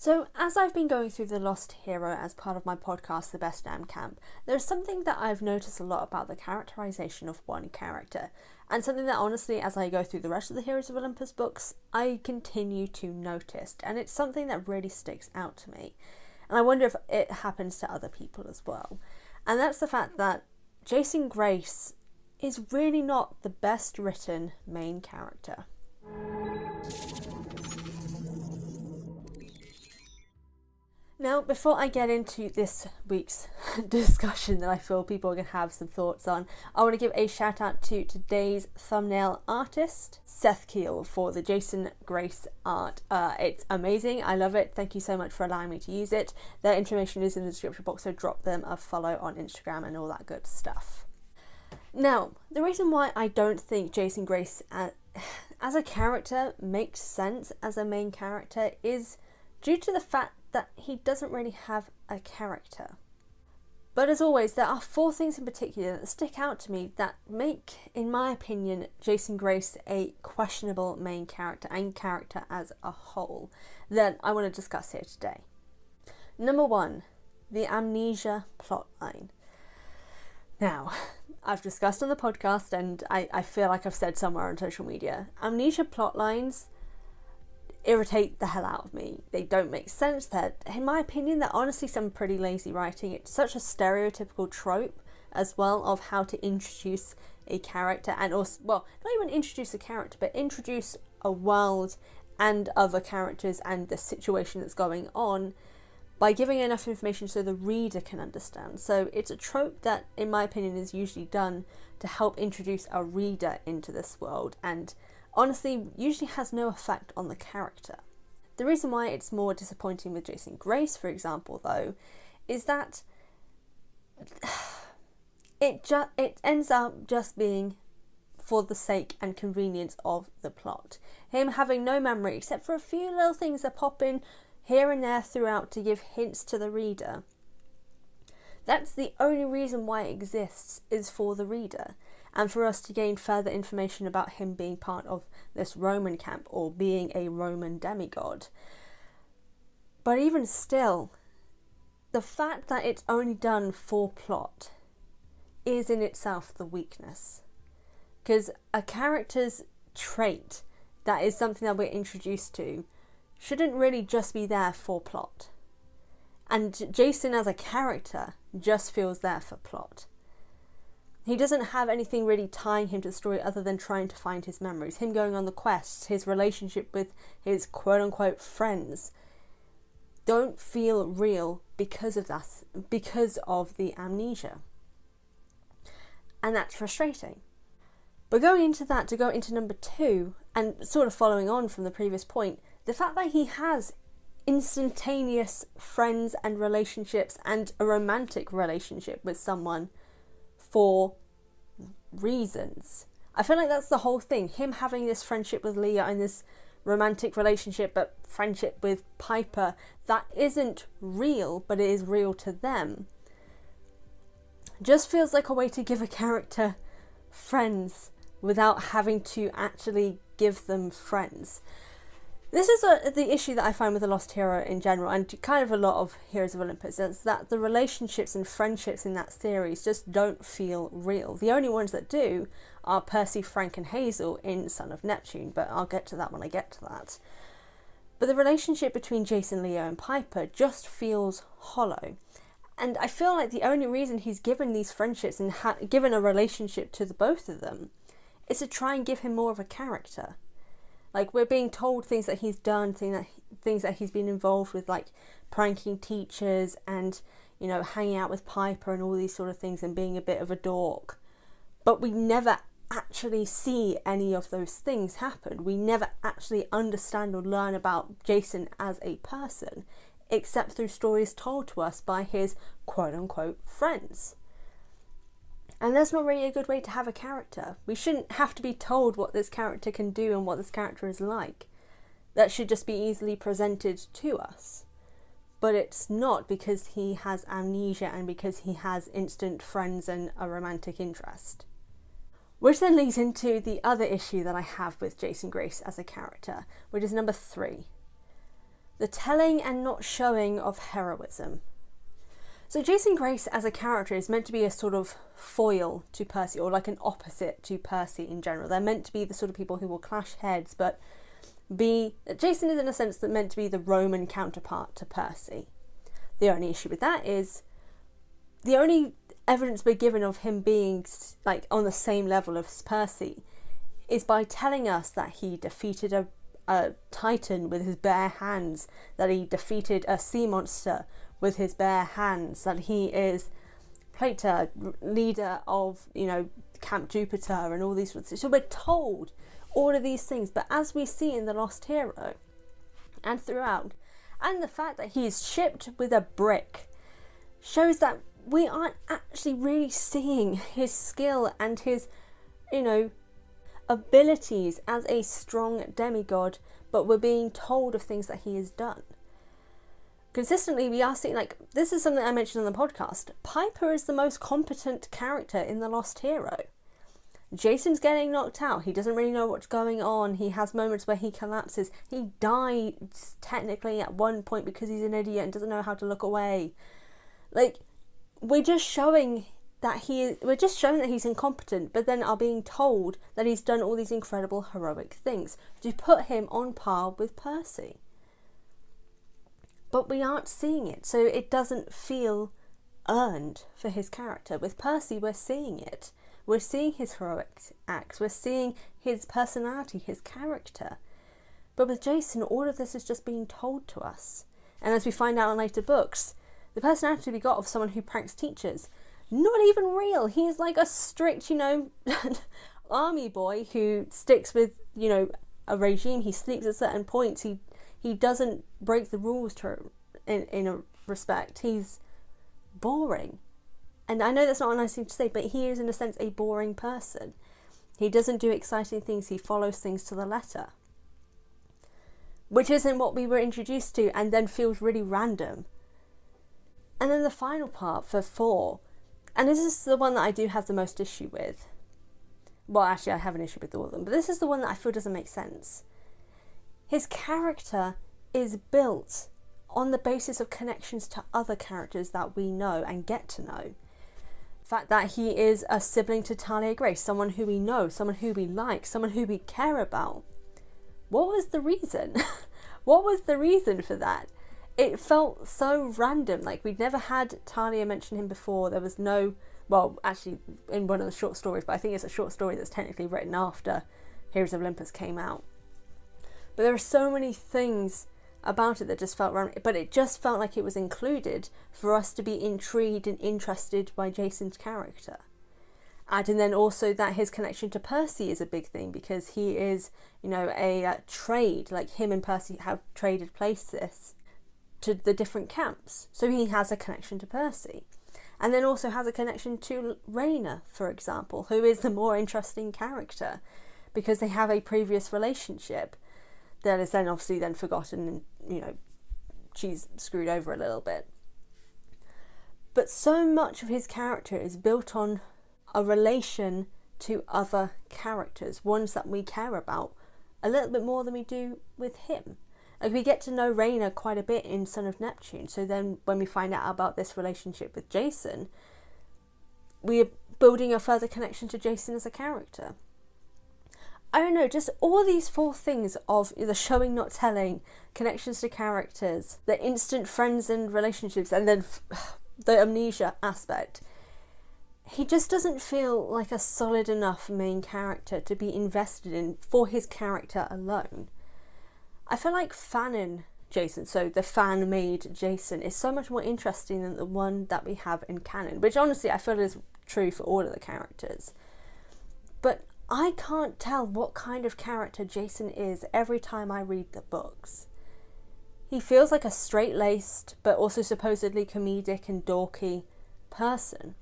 So, as I've been going through The Lost Hero as part of my podcast, The Best Damn Camp, there's something that I've noticed a lot about the characterization of one character, and something that honestly, as I go through the rest of the Heroes of Olympus books, I continue to notice, and it's something that really sticks out to me. And I wonder if it happens to other people as well. And that's the fact that Jason Grace is really not the best written main character. Now, before I get into this week's discussion that I feel people are going to have some thoughts on, I want to give a shout out to today's thumbnail artist, Seth Keel, for the Jason Grace art. It's amazing. I love it. Thank you so much for allowing me to use it. Their information is in the description box, so drop them a follow on Instagram and all that good stuff. Now, the reason why I don't think Jason Grace as a character makes sense as a main character is due to the fact that he doesn't really have a character. But as always, there are 4 things in particular that stick out to me that make, in my opinion, Jason Grace a questionable main character and character as a whole that I want to discuss here today. Number 1, the Amnesia Plotline. Now, I've discussed on the podcast, and I feel like I've said somewhere on social media, Amnesia Plotlines irritate the hell out of me. They don't make sense. In my opinion, they're honestly some pretty lazy writing. It's such a stereotypical trope as well of how to introduce a character, and also, well, not even introduce a character, but introduce a world and other characters and the situation that's going on by giving enough information so the reader can understand. So it's a trope that, in my opinion, is usually done to help introduce a reader into this world, and honestly usually has no effect on the character. The reason why it's more disappointing with Jason Grace, for example, though, is that it ends up just being for the sake and convenience of the plot. Him having no memory except for a few little things that pop in here and there throughout to give hints to the reader. That's the only reason why it exists, is for the reader, and for us to gain further information about him being part of this Roman camp or being a Roman demigod. But even still, the fact that it's only done for plot is in itself the weakness. Because a character's trait that is something that we're introduced to shouldn't really just be there for plot. And Jason as a character just feels there for plot. He doesn't have anything really tying him to the story other than trying to find his memories, him going on the quests, his relationship with his quote-unquote friends don't feel real because of that, because of the amnesia. And that's frustrating. But going into that, to go into number 2, and sort of following on from the previous point, the fact that he has instantaneous friends and relationships and a romantic relationship with someone for reasons. I feel like that's the whole thing. Him having this friendship with Leah and this romantic relationship, but friendship with Piper, that isn't real, but it is real to them. Just feels like a way to give a character friends without having to actually give them friends. This is the issue that I find with The Lost Hero in general, and kind of a lot of Heroes of Olympus, is that the relationships and friendships in that series just don't feel real. The only ones that do are Percy, Frank and Hazel in Son of Neptune, but I'll get to that when I get to that. But the relationship between Jason, Leo and Piper just feels hollow. And I feel like the only reason he's given these friendships and given a relationship to the both of them is to try and give him more of a character. Like, we're being told things that he's done, things that he's been involved with, like pranking teachers and, you know, hanging out with Piper and all these sort of things and being a bit of a dork. But we never actually see any of those things happen. We never actually understand or learn about Jason as a person, except through stories told to us by his quote-unquote friends. And that's not really a good way to have a character. We shouldn't have to be told what this character can do and what this character is like. That should just be easily presented to us. But it's not, because he has amnesia and because he has instant friends and a romantic interest. Which then leads into the other issue that I have with Jason Grace as a character, which is number 3. the telling and not showing of heroism. So Jason Grace as a character is meant to be a sort of foil to Percy, or like an opposite to Percy in general. They're meant to be the sort of people who will clash heads, but Jason is in a sense meant to be the Roman counterpart to Percy. The only issue with that is the only evidence we're given of him being like on the same level as Percy is by telling us that he defeated a titan with his bare hands, that he defeated a sea monster with his bare hands, that he is Plato, leader of, Camp Jupiter and all these sorts of things. So we're told all of these things, but as we see in The Lost Hero and throughout, and the fact that he is shipped with a brick shows that we aren't actually really seeing his skill and his, abilities as a strong demigod, but we're being told of things that he has done. Consistently, we are seeing, this is something I mentioned on the podcast, Piper is the most competent character in The Lost Hero. Jason's getting knocked out. He doesn't really know what's going on. He has moments where he collapses. He dies technically at one point because he's an idiot and doesn't know how to look away. We're just showing that he's incompetent, but then are being told that he's done all these incredible heroic things to put him on par with Percy. But we aren't seeing it, so it doesn't feel earned for his character. With Percy, we're seeing it. We're seeing his heroic acts. We're seeing his personality, his character. But with Jason, all of this is just being told to us. And as we find out in later books, the personality we got of someone who pranks teachers, not even real. He's like a strict, army boy who sticks with, a regime. He sleeps at certain points. He doesn't break the rules in a respect. He's boring. And I know that's not a nice thing to say, but he is in a sense a boring person. He doesn't do exciting things. He follows things to the letter. Which isn't what we were introduced to, and then feels really random. And then the final part for 4, and this is the one that I do have the most issue with. Well, actually I have an issue with all of them, but this is the one that I feel doesn't make sense. His character is built on the basis of connections to other characters that we know and get to know. The fact that he is a sibling to Talia Grace, someone who we know, someone who we like, someone who we care about. What was the reason? What was the reason for that? It felt so random. We'd never had Talia mention him before. There was no, well, actually in one of the short stories, but I think it's a short story that's technically written after Heroes of Olympus came out. But there are so many things about it that just felt random, but it just felt like it was included for us to be intrigued and interested by Jason's character. And then also that his connection to Percy is a big thing, because he is, a trade, him and Percy have traded places to the different camps. So he has a connection to Percy. And then also has a connection to Raina, for example, who is the more interesting character, because they have a previous relationship that is then obviously then forgotten and, she's screwed over a little bit. But so much of his character is built on a relation to other characters, ones that we care about a little bit more than we do with him. We get to know Raina quite a bit in Son of Neptune, so then when we find out about this relationship with Jason, we are building a further connection to Jason as a character. I don't know, just all these 4 things of the showing, not telling, connections to characters, the instant friends and relationships, and then the amnesia aspect. He just doesn't feel like a solid enough main character to be invested in for his character alone. I feel like fanning Jason, so the fan-made Jason, is so much more interesting than the one that we have in canon, which honestly I feel is true for all of the characters. But I can't tell what kind of character Jason is every time I read the books. He feels like a straight-laced, but also supposedly comedic and dorky person.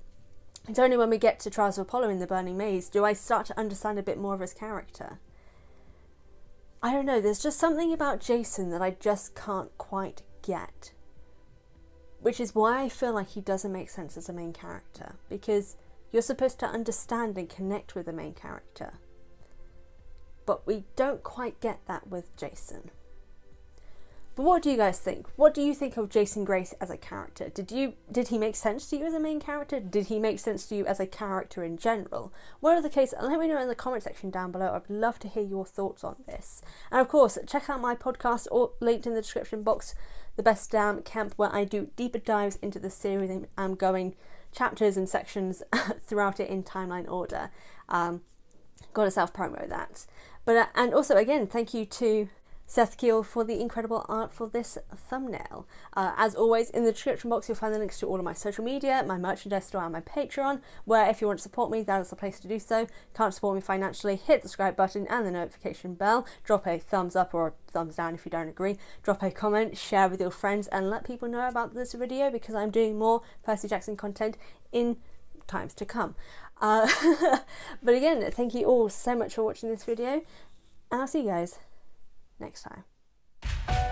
It's only when we get to Trials of Apollo in the Burning Maze do I start to understand a bit more of his character. I don't know, there's just something about Jason that I just can't quite get. Which is why I feel like he doesn't make sense as a main character, because you're supposed to understand and connect with the main character. But we don't quite get that with Jason. But what do you guys think? What do you think of Jason Grace as a character? Did he make sense to you as a main character? Did he make sense to you as a character in general? Whatever the case, let me know in the comment section down below. I'd love to hear your thoughts on this. And of course, check out my podcast, or linked in the description box, The Best Damn Camp, where I do deeper dives into the series, and I'm going chapters and sections throughout it in timeline order. Gotta self-promo that. But and also, again, thank you to Seth Keel for the incredible art for this thumbnail. As always, in the description box you'll find the links to all of my social media, my merchandise store and my Patreon, where if you want to support me, that is the place to do so. Can't support me financially, hit the subscribe button and the notification bell, drop a thumbs up or a thumbs down if you don't agree, drop a comment, share with your friends, and let people know about this video, because I'm doing more Percy Jackson content in times to come. But again, thank you all so much for watching this video, and I'll see you guys next time.